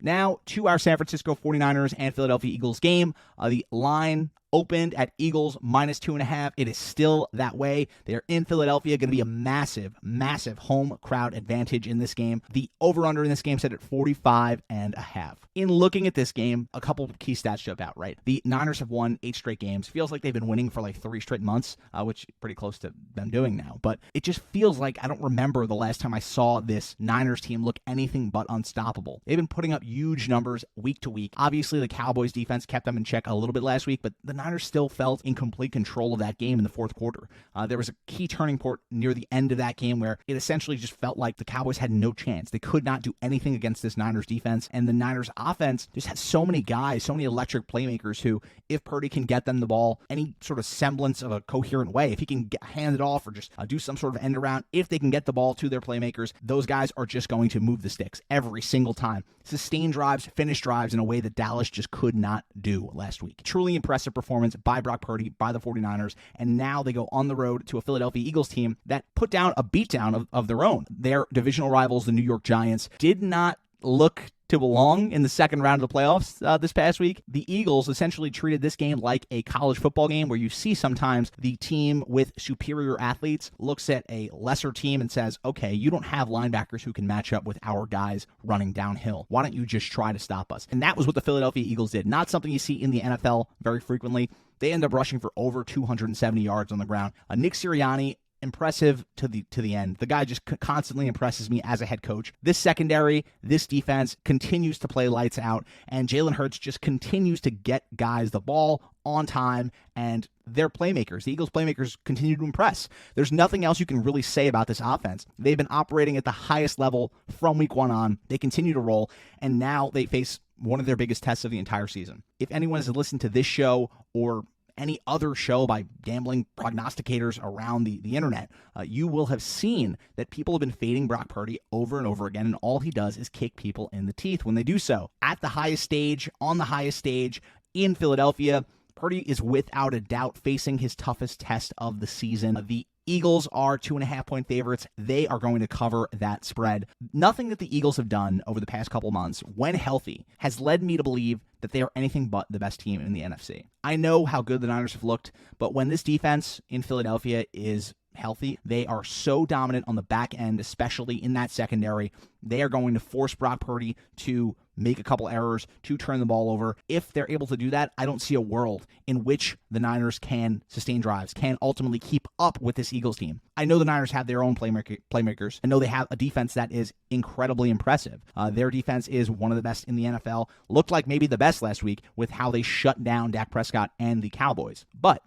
Now to our San Francisco 49ers and Philadelphia Eagles game. The line opened at Eagles -2.5. It is still that way. They're in Philadelphia, going to be a massive, massive home crowd advantage in this game. The over-under in this game set at 45.5. In looking at this game, a couple of key stats jump out, right? The Niners have won 8 straight games. Feels like they've been winning for like 3 straight months, which is pretty close to them doing now. But it just feels like I don't remember the last time I saw this Niners team look anything but unstoppable. They've been putting up huge numbers week to week. Obviously, the Cowboys defense kept them in check a little bit last week, but the Niners still felt in complete control of that game in the fourth quarter. There was a key turning point near the end of that game where it essentially just felt like the Cowboys had no chance. They could not do anything against this Niners defense, and the Niners offense just has so many guys, so many electric playmakers who, if Purdy can get them the ball any sort of semblance of a coherent way, if he can hand it off or just do some sort of end around, if they can get the ball to their playmakers, those guys are just going to move the sticks every single time. Sustain drives, finish drives in a way that Dallas just could not do last week. Truly impressive performance by Brock Purdy, by the 49ers, and now they go on the road to a Philadelphia Eagles team that put down a beatdown of their own. Their divisional rivals, the New York Giants, did not look to belong in the second round of the playoffs this past week. The Eagles essentially treated this game like a college football game where you see sometimes the team with superior athletes looks at a lesser team and says, okay, you don't have linebackers who can match up with our guys running downhill. Why don't you just try to stop us? And that was what the Philadelphia Eagles did. Not something you see in the NFL very frequently. They end up rushing for over 270 yards on the ground. Nick Sirianni, impressive to the end. The guy just constantly impresses me as a head coach. This secondary, this defense continues to play lights out, and Jalen Hurts just continues to get guys the ball on time, and their playmakers, the Eagles playmakers, continue to impress. There's nothing else you can really say about this offense. They've been operating at the highest level from week 1 on. They continue to roll, and now they face one of their biggest tests of the entire season. If anyone has listened to this show or any other show by gambling prognosticators around the internet, you will have seen that people have been fading Brock Purdy over and over again, and all he does is kick people in the teeth when they do so. At the highest stage, on the highest stage, in Philadelphia, Purdy is without a doubt facing his toughest test of the season. The Eagles are 2.5-point favorites. They are going to cover that spread. Nothing that the Eagles have done over the past couple months, when healthy, has led me to believe that they are anything but the best team in the NFC. I know how good the Niners have looked, but when this defense in Philadelphia is healthy, they are so dominant on the back end, especially in that secondary. They are going to force Brock Purdy to make a couple errors, to turn the ball over. If they're able to do that, I don't see a world in which the Niners can sustain drives, can ultimately keep up with this Eagles team. I know the Niners have their own playmakers. I know they have a defense that is incredibly impressive. Their defense is one of the best in the NFL. Looked like maybe the best last week with how they shut down Dak Prescott and the Cowboys. But,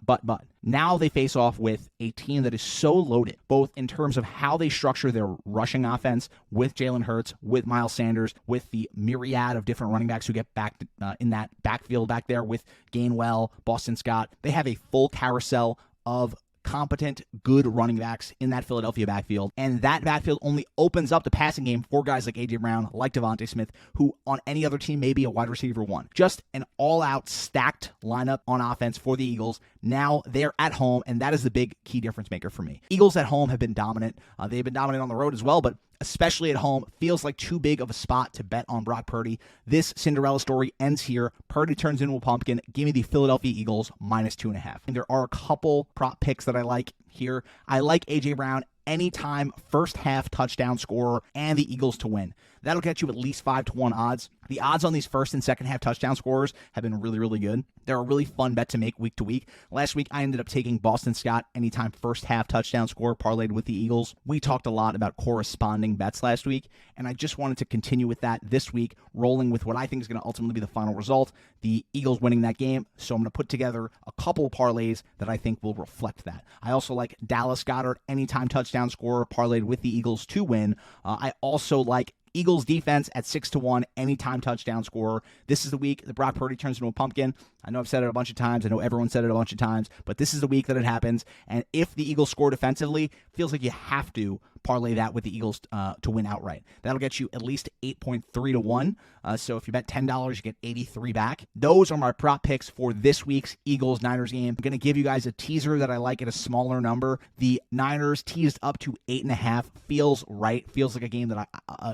now they face off with a team that is so loaded, both in terms of how they structure their rushing offense with Jalen Hurts, with Miles Sanders, with the myriad of different running backs who get back in that backfield back there with Gainwell, Boston Scott. They have a full carousel of competent, good running backs in that Philadelphia backfield, and that backfield only opens up the passing game for guys like A.J. Brown, like Devontae Smith, who on any other team may be a wide receiver 1. Just an all-out stacked lineup on offense for the Eagles. Now they're at home, and that is the big key difference maker for me. Eagles at home have been dominant. They've been dominant on the road as well, but especially at home, feels like too big of a spot to bet on Brock Purdy. This Cinderella story ends here. Purdy turns into a pumpkin. Give me the Philadelphia Eagles -2.5. And there are a couple prop picks that I like here. I like A.J. Brown anytime first half touchdown scorer and the Eagles to win. That'll get you at least 5-1 odds. The odds on these first and second half touchdown scorers have been really, really good. They're a really fun bet to make week to week. Last week, I ended up taking Boston Scott anytime first half touchdown scorer parlayed with the Eagles. We talked a lot about corresponding bets last week, and I just wanted to continue with that this week, rolling with what I think is going to ultimately be the final result, the Eagles winning that game. So I'm going to put together a couple of parlays that I think will reflect that. I also like Dallas Goedert anytime touchdown scorer parlayed with the Eagles to win. I also like Eagles defense at 6-1, anytime touchdown scorer. This is the week that Brock Purdy turns into a pumpkin. I know I've said it a bunch of times. I know everyone said it a bunch of times, but this is the week that it happens. And if the Eagles score defensively, feels like you have to parlay that with the Eagles to win outright. That'll get you at least 8.3 to 1. So if you bet $10, you get 83 back. Those are my prop picks for this week's Eagles-Niners game. I'm going to give you guys a teaser that I like at a smaller number. The Niners teased up to 8.5 feels right. Feels like a game that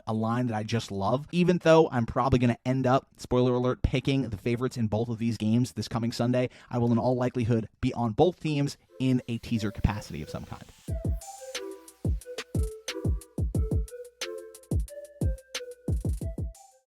a line that I just love. Even though I'm probably going to end up, spoiler alert, picking the favorites in both of these games this coming Sunday, I will in all likelihood be on both teams in a teaser capacity of some kind.